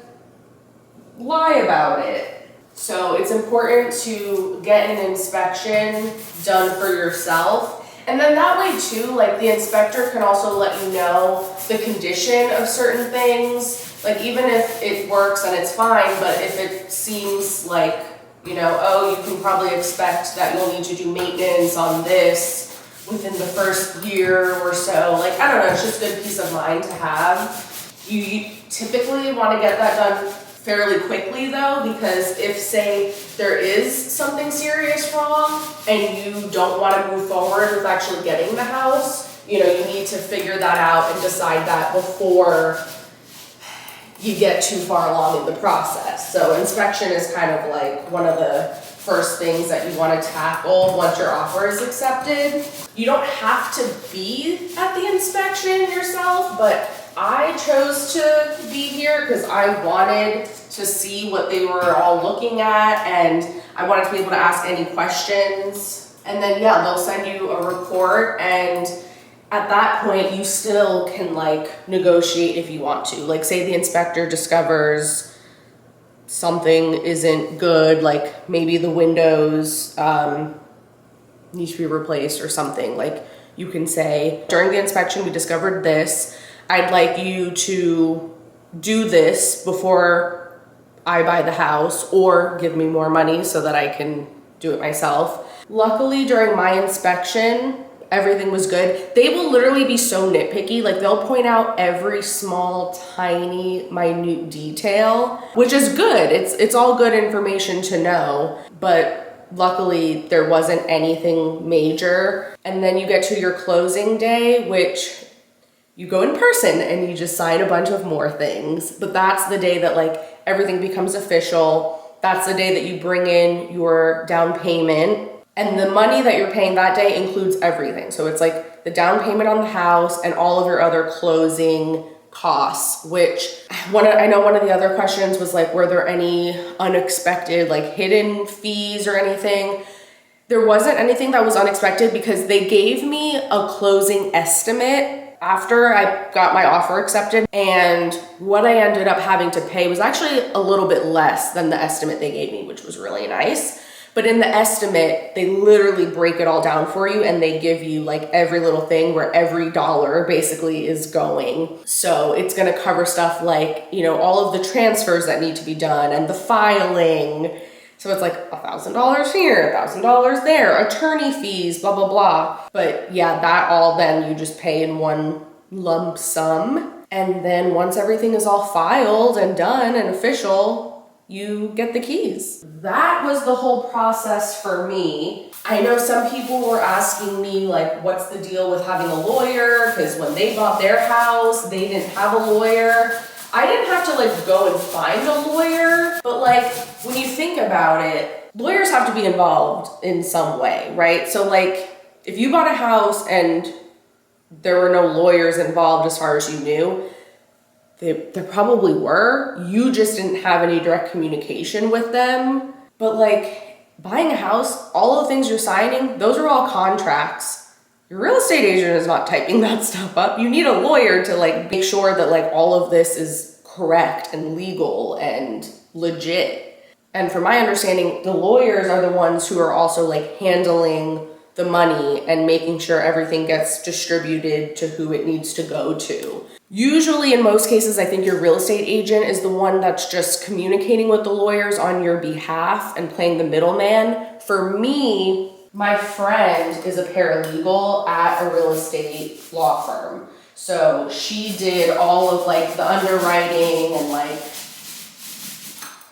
lie about it. So it's important to get an inspection done for yourself. And then that way too, like the inspector can also let you know the condition of certain things. Like even if it works and it's fine, but if it seems like, you know, oh, you can probably expect that you'll need to do maintenance on this within the first year or so. Like, I don't know, it's just good peace of mind to have. You typically want to get that done fairly quickly though, because if say there is something serious wrong and you don't want to move forward with actually getting the house, you know, you need to figure that out and decide that before you get too far along in the process. So inspection is kind of like one of the first things that you want to tackle once your offer is accepted. You don't have to be at the inspection yourself, but I chose to be here because I wanted to see what they were all looking at, and I wanted to be able to ask any questions. And then yeah, they'll send you a report, and at that point you still can like negotiate if you want to. Like say the inspector discovers something isn't good, like maybe the windows need to be replaced or something. Like you can say, during the inspection we discovered this, I'd like you to do this before I buy the house, or give me more money so that I can do it myself. Luckily, during my inspection, everything was good. They will literally be so nitpicky. Like they'll point out every small, tiny, minute detail, which is good. It's all good information to know, but luckily there wasn't anything major. And then you get to your closing day, which you go in person and you just sign a bunch of more things. But that's the day that like everything becomes official. That's the day that you bring in your down payment. And the money that you're paying that day includes everything. So it's like the down payment on the house and all of your other closing costs, which I know one of the other questions was like, were there any unexpected like hidden fees or anything? There wasn't anything that was unexpected because they gave me a closing estimate after I got my offer accepted, and what I ended up having to pay was actually a little bit less than the estimate they gave me, which was really nice. But in the estimate, they literally break it all down for you, and they give you like every little thing where every dollar basically is going. So it's gonna cover stuff like, you know, all of the transfers that need to be done and the filing. So it's like $1,000 here, $1,000 there, attorney fees, blah, blah, blah. But yeah, that all then you just pay in one lump sum. And then once everything is all filed and done and official, you get the keys. That was the whole process for me. I know some people were asking me like, what's the deal with having a lawyer? Because when they bought their house, they didn't have a lawyer. I didn't have to like go and find a lawyer, but like when you think about it, lawyers have to be involved in some way, right? So like if you bought a house and there were no lawyers involved as far as you knew, there probably were. You just didn't have any direct communication with them. But like buying a house, all the things you're signing, those are all contracts. Your real estate agent is not typing that stuff up. You need a lawyer to like make sure that like all of this is correct and legal and legit. And from my understanding, the lawyers are the ones who are also like handling the money and making sure everything gets distributed to who it needs to go to. Usually in most cases, I think your real estate agent is the one that's just communicating with the lawyers on your behalf and playing the middleman. For me, my friend is a paralegal at a real estate law firm. So she did all of like the underwriting and like,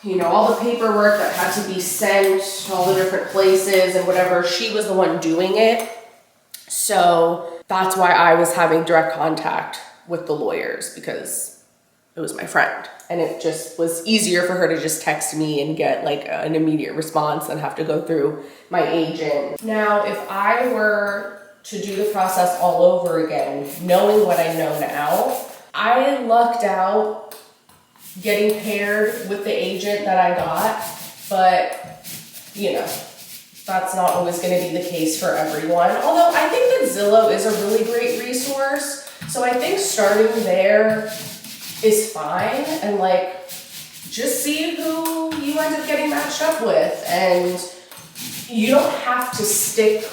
you know, all the paperwork that had to be sent to all the different places and whatever. She was the one doing it. So that's why I was having direct contact with the lawyers because it was my friend. And it just was easier for her to just text me and get like an immediate response than have to go through my agent. Now, if I were to do the process all over again, knowing what I know now, I lucked out getting paired with the agent that I got, but you know, that's not always going to be the case for everyone. Although I think that Zillow is a really great resource. So I think starting there is fine, and like just see who you end up getting matched up with, and you don't have to stick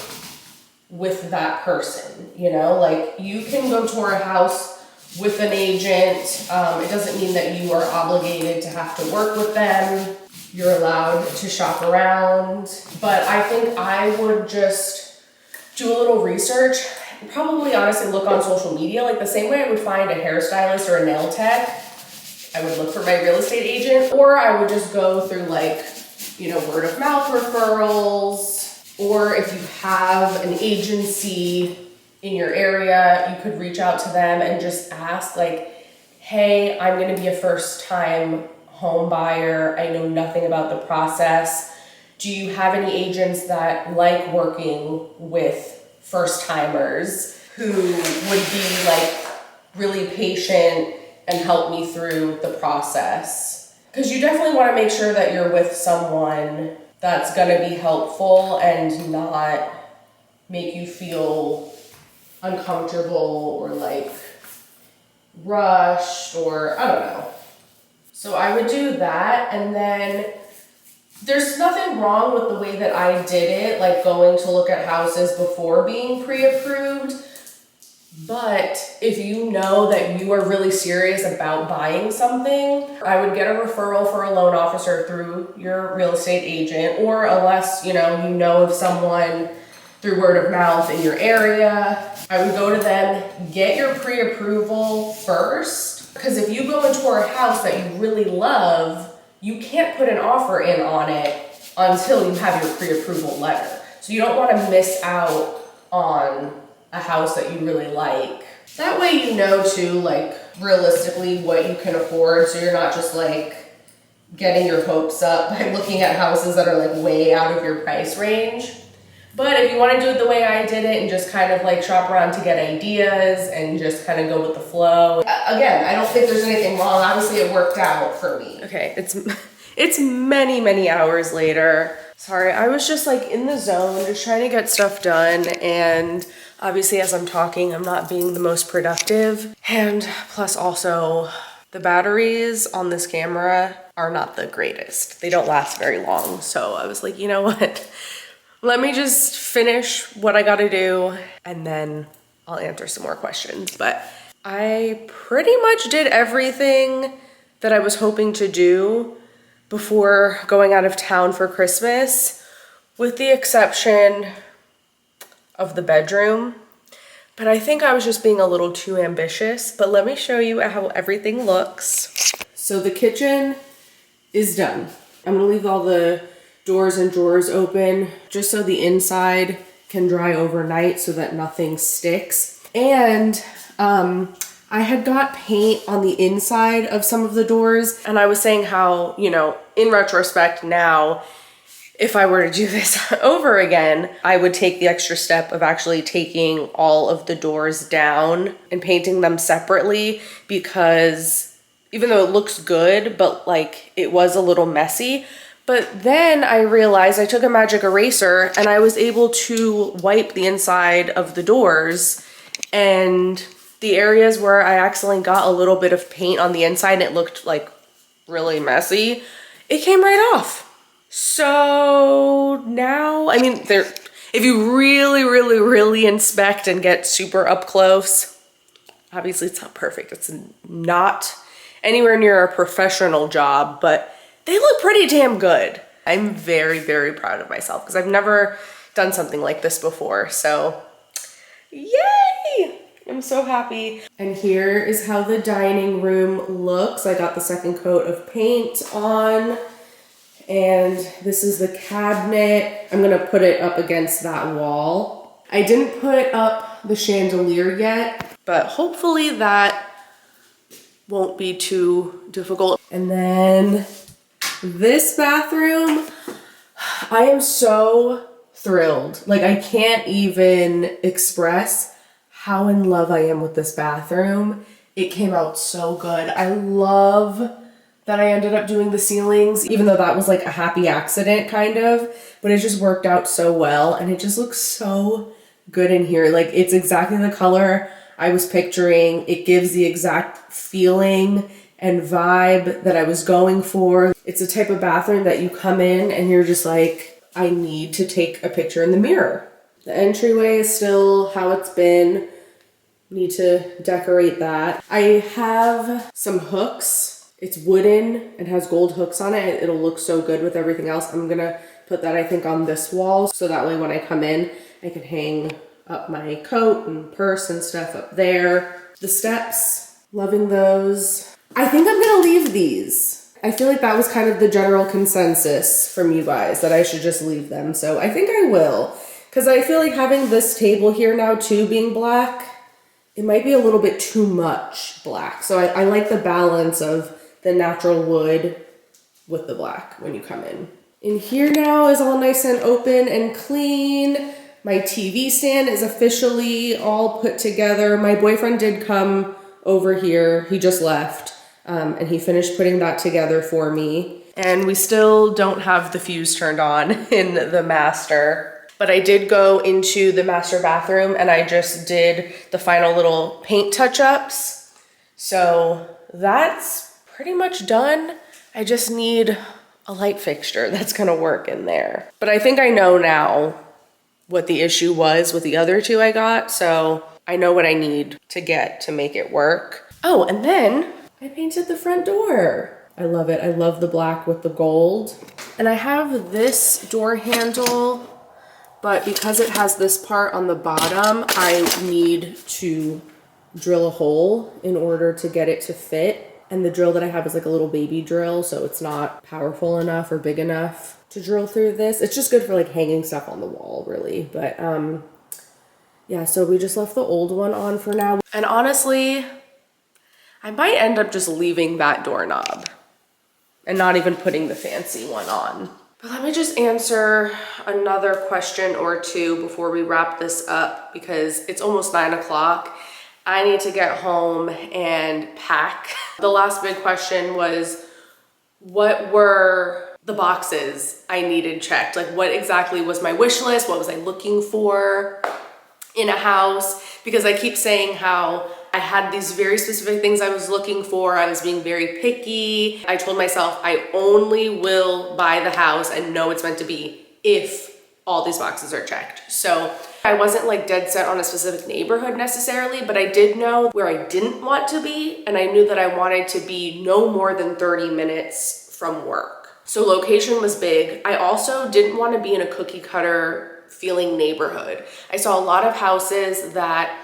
with that person, you know, like you can go tour a house with an agent. It doesn't mean that you are obligated to have to work with them. You're allowed to shop around, but I think I would just do a little research. Probably honestly look on social media, like the same way I would find a hairstylist or a nail tech. I would look for my real estate agent, or I would just go through like, you know, word of mouth referrals, or if you have an agency in your area, you could reach out to them and just ask like, hey, I'm gonna be a first time home buyer. I know nothing about the process. Do you have any agents that like working with first timers who would be like really patient and help me through the process? Because you definitely want to make sure that you're with someone that's going to be helpful and not make you feel uncomfortable or like rushed, or I don't know. So I would do that, and then there's nothing wrong with the way that I did it, like going to look at houses before being pre-approved. But if you know that you are really serious about buying something, I would get a referral for a loan officer through your real estate agent, or unless you know of someone through word of mouth in your area, I would go to them, get your pre-approval first, because if you go into a house that you really love, you can't put an offer in on it until you have your pre-approval letter. So you don't want to miss out on a house that you really like. That way you know too, like realistically what you can afford, so you're not just like getting your hopes up by looking at houses that are like way out of your price range. But if you want to do it the way I did it and just kind of like shop around to get ideas and just kind of go with the flow. Again, I don't think there's anything wrong. Obviously it worked out for me. Okay, it's many hours later. Sorry, I was just like in the zone, just trying to get stuff done, and obviously as I'm talking, I'm not being the most productive. And plus also the batteries on this camera are not the greatest. They don't last very long. So I was like, you know what? Let me just finish what I gotta do and then I'll answer some more questions. But I pretty much did everything that I was hoping to do before going out of town for Christmas, with the exception of the bedroom. But I think I was just being a little too ambitious. But let me show you how everything looks. So the kitchen is done. I'm gonna leave all the doors and drawers open just so the inside can dry overnight so that nothing sticks. And I had got paint on the inside of some of the doors, and I was saying how, you know, in retrospect now, if I were to do this over again, I would take the extra step of actually taking all of the doors down and painting them separately, because even though it looks good, but like it was a little messy. But then I realized I took a magic eraser and I was able to wipe the inside of the doors, and the areas where I accidentally got a little bit of paint on the inside and it looked like really messy, it came right off. So now, I mean, if you really inspect and get super up close, obviously it's not perfect. It's not anywhere near a professional job, but they look pretty damn good. I'm very proud of myself because I've never done something like this before. So yay! I'm so happy. And here is how the dining room looks. I got the second coat of paint on, and this is the cabinet. I'm gonna put it up against that wall. I didn't put up the chandelier yet, but hopefully that won't be too difficult. And then this bathroom, I am so thrilled. Like, I can't even express how in love I am with this bathroom. It came out so good. I love that I ended up doing the ceilings, even though that was like a happy accident kind of, but it just worked out so well and it just looks so good in here. Like, it's exactly the color I was picturing. It gives the exact feeling and vibe that I was going for. It's a type of bathroom that you come in and you're just like, I need to take a picture in the mirror. The entryway is still how it's been. Need to decorate that. I have some hooks. It's wooden and has gold hooks on it. It'll look so good with everything else. I'm gonna put that, I think, on this wall so that way when I come in, I can hang up my coat and purse and stuff up there. The steps, loving those. I think I'm gonna leave these. I feel like that was kind of the general consensus from you guys, that I should just leave them. So I think I will, because I feel like having this table here now too being black, it might be a little bit too much black. So I like the balance of the natural wood with the black when you come in. In here now is all nice and open and clean. My TV stand is officially all put together. My boyfriend did come over here. He just left and he finished putting that together for me. And we still don't have the fuse turned on in the master. But I did go into the master bathroom and I just did the final little paint touch-ups. So that's pretty much done. I just need a light fixture that's gonna work in there. But I think I know now what the issue was with the other two I got, so I know what I need to get to make it work. Oh, and then I painted the front door. I love it. I love the black with the gold. And I have this door handle, but because it has this part on the bottom, I need to drill a hole in order to get it to fit. And the drill that I have is like a little baby drill, so it's not powerful enough or big enough to drill through this. It's just good for like hanging stuff on the wall, really. But yeah, so we just left the old one on for now. And honestly, I might end up just leaving that doorknob and not even putting the fancy one on. But let me just answer another question or two before we wrap this up, because it's almost 9 o'clock. I need to get home and pack. The last big question was, what were the boxes I needed checked? Like, what exactly was my wish list? What was I looking for in a house? Because I keep saying how I had these very specific things I was looking for. I was being very picky. I told myself I only will buy the house and know it's meant to be if all these boxes are checked. So I wasn't like dead set on a specific neighborhood necessarily, but I did know where I didn't want to be, and I knew that I wanted to be no more than 30 minutes from work. So location was big. I also didn't want to be in a cookie cutter feeling neighborhood. I saw a lot of houses that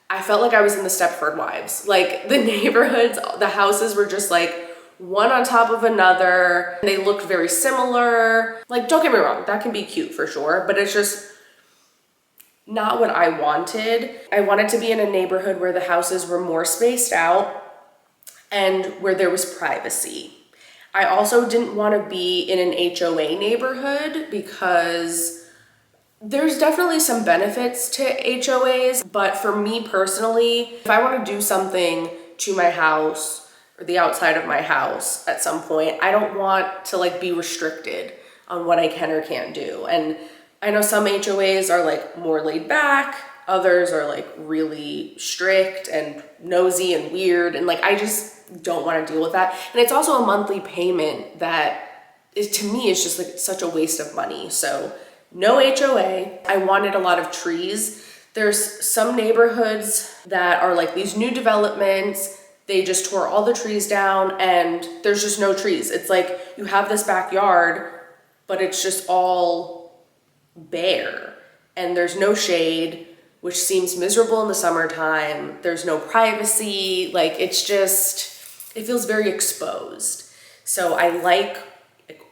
I felt like I was in the Stepford Wives. Like, the neighborhoods, the houses were just like one on top of another. They looked very similar. Like, don't get me wrong, that can be cute for sure, but it's just not what I wanted. I wanted to be in a neighborhood where the houses were more spaced out and where there was privacy. I also didn't want to be in an HOA neighborhood because there's definitely some benefits to HOAs, but for me personally, if I want to do something to my house or the outside of my house at some point, I don't want to like be restricted on what I can or can't do. And I know some HOAs are like more laid back, others are like really strict and nosy and weird, and like I just don't want to deal with that. And it's also a monthly payment that is, to me, is just like such a waste of money. So no HOA. I wanted a lot of trees. There's some neighborhoods that are like these new developments. They just tore all the trees down and there's just no trees. It's like you have this backyard, but it's just all bare and there's no shade, which seems miserable in the summertime. There's no privacy. Like, it's just, it feels very exposed. So I like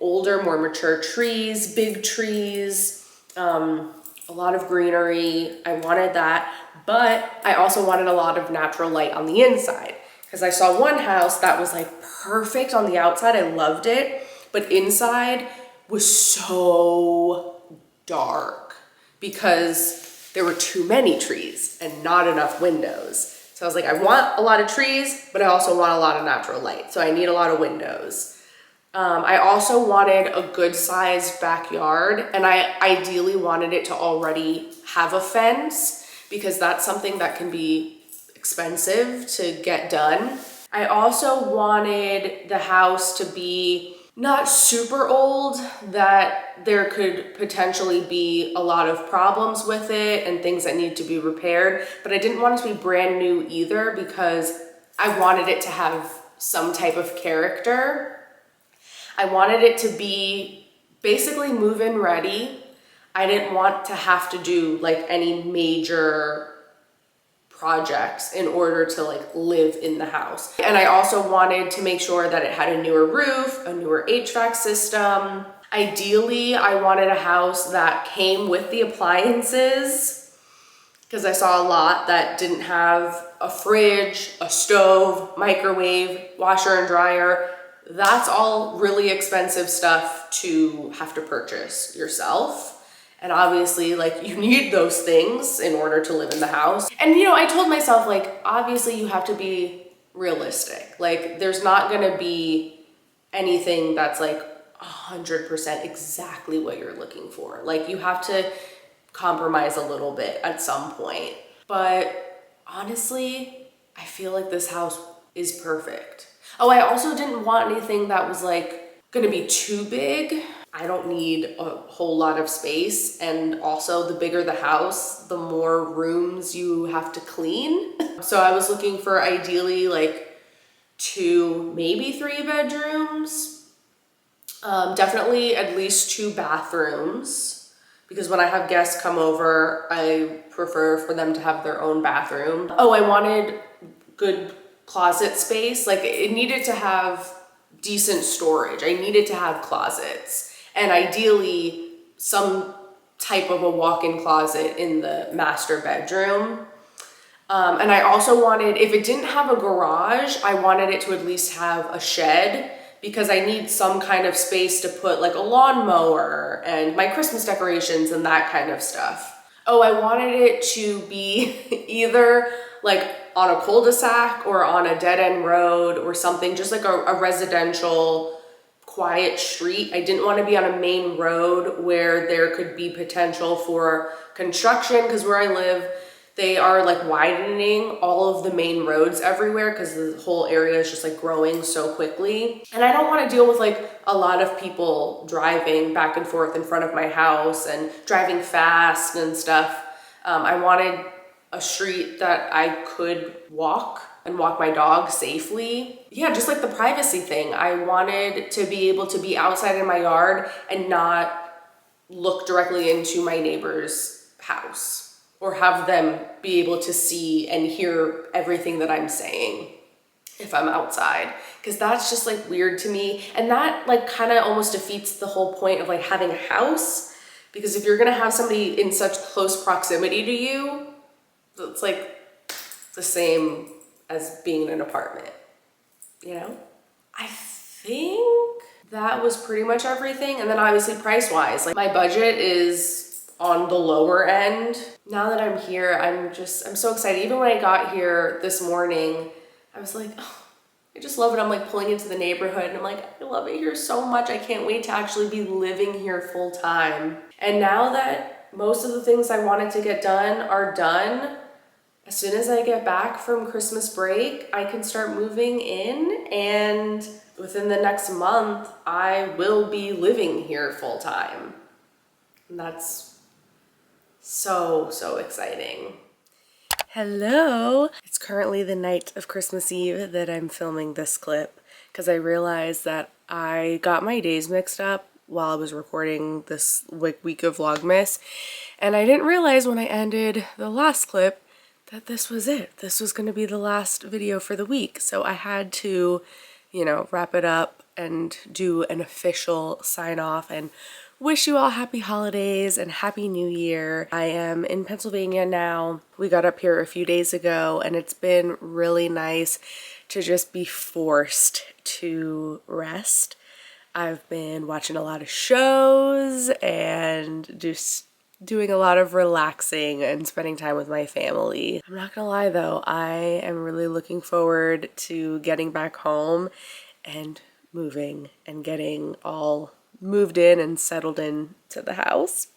older, more mature trees, big trees, a lot of greenery. I wanted that, but I also wanted a lot of natural light on the inside, Because I saw one house that was like perfect on the outside. I loved it. But inside was so dark because there were too many trees and not enough windows. So I was like, I want a lot of trees, but I also want a lot of natural light. So I need a lot of windows. I also wanted a good sized backyard, and I ideally wanted it to already have a fence because that's something that can be expensive to get done. I also wanted the house to be not super old, that there could potentially be a lot of problems with it and things that need to be repaired, but I didn't want it to be brand new either because I wanted it to have some type of character. I wanted it to be basically move-in ready. I didn't want to have to do like any major projects in order to like live in the house. And I also wanted to make sure that it had a newer roof, a newer HVAC system. Ideally, I wanted a house that came with the appliances because I saw a lot that didn't have a fridge, a stove, microwave, washer and dryer. That's all really expensive stuff to have to purchase yourself. And obviously, like, you need those things in order to live in the house. And, you know, I told myself, like, obviously you have to be realistic. Like, there's not gonna be anything that's like 100% exactly what you're looking for. Like, you have to compromise a little bit at some point. But honestly, I feel like this house is perfect. Oh, I also didn't want anything that was like gonna be too big. I don't need a whole lot of space, and also the bigger the house, the more rooms you have to clean. So I was looking for ideally like 2, maybe 3 bedrooms. Definitely at least 2 bathrooms, because when I have guests come over, I prefer for them to have their own bathroom. Oh, I wanted good closet space. Like, it needed to have decent storage. I needed to have closets. And ideally, some type of a walk-in closet in the master bedroom. And I also wanted, if it didn't have a garage, I wanted it to at least have a shed because I need some kind of space to put like a lawnmower and my Christmas decorations and that kind of stuff. Oh, I wanted it to be either like on a cul-de-sac or on a dead-end road or something, just like a residential quiet street. I didn't want to be on a main road where there could be potential for construction, because where I live, they are like widening all of the main roads everywhere because the whole area is just like growing so quickly. And I don't want to deal with like a lot of people driving back and forth in front of my house and driving fast and stuff. I wanted a street that I could walk and walk my dog safely. Yeah, just like the privacy thing. I wanted to be able to be outside in my yard and not look directly into my neighbor's house or have them be able to see and hear everything that I'm saying if I'm outside, because that's just like weird to me. And that like kind of almost defeats the whole point of like having a house, because if you're gonna have somebody in such close proximity to you, it's like the same as being in an apartment, you know? I think that was pretty much everything. And then obviously price-wise, like my budget is on the lower end. Now that I'm here, I'm so excited. Even when I got here this morning, I was like, oh, I just love it. I'm like pulling into the neighborhood and I'm like, I love it here so much. I can't wait to actually be living here full time. And now that most of the things I wanted to get done are done, as soon as I get back from Christmas break, I can start moving in, and within the next month, I will be living here full time. And that's so, so exciting. Hello! It's currently the night of Christmas Eve that I'm filming this clip because I realized that I got my days mixed up while I was recording this week of Vlogmas, and I didn't realize when I ended the last clip that this was it. This was going to be the last video for the week. So I had to, you know, wrap it up and do an official sign off and wish you all happy holidays and happy new year. I am in Pennsylvania now. We got up here a few days ago and it's been really nice to just be forced to rest. I've been watching a lot of shows and just doing a lot of relaxing and spending time with my family. I'm not gonna lie though, I am really looking forward to getting back home and moving and getting all moved in and settled into the house.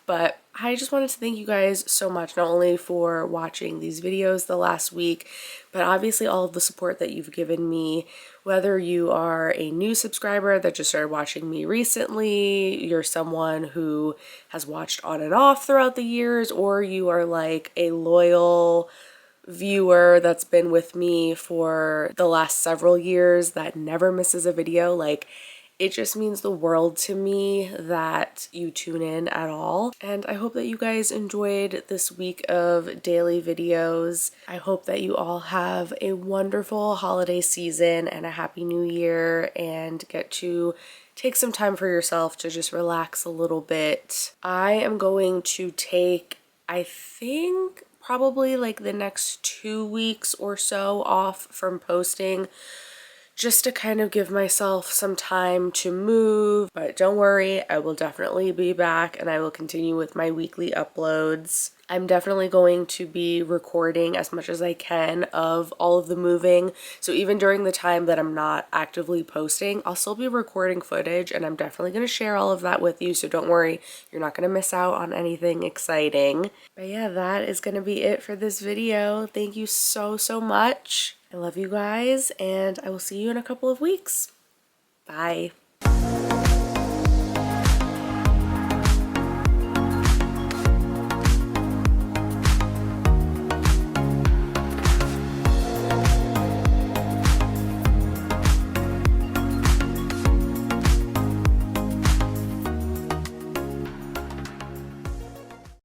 But I just wanted to thank you guys so much, not only for watching these videos the last week, but obviously all of the support that you've given me, whether you are a new subscriber that just started watching me recently, you're someone who has watched on and off throughout the years, or you are like a loyal viewer that's been with me for the last several years that never misses a video. Like, it just means the world to me that you tune in at all. And I hope that you guys enjoyed this week of daily videos. I hope that you all have a wonderful holiday season and a happy new year and get to take some time for yourself to just relax a little bit. I am going to take, I think, probably like the next 2 weeks or so off from posting, just to kind of give myself some time to move. But don't worry, I will definitely be back and I will continue with my weekly uploads. I'm definitely going to be recording as much as I can of all of the moving. So even during the time that I'm not actively posting, I'll still be recording footage and I'm definitely going to share all of that with you. So don't worry, you're not going to miss out on anything exciting. But yeah, that is going to be it for this video. Thank you so much. I love you guys and I will see you in a couple of weeks. Bye.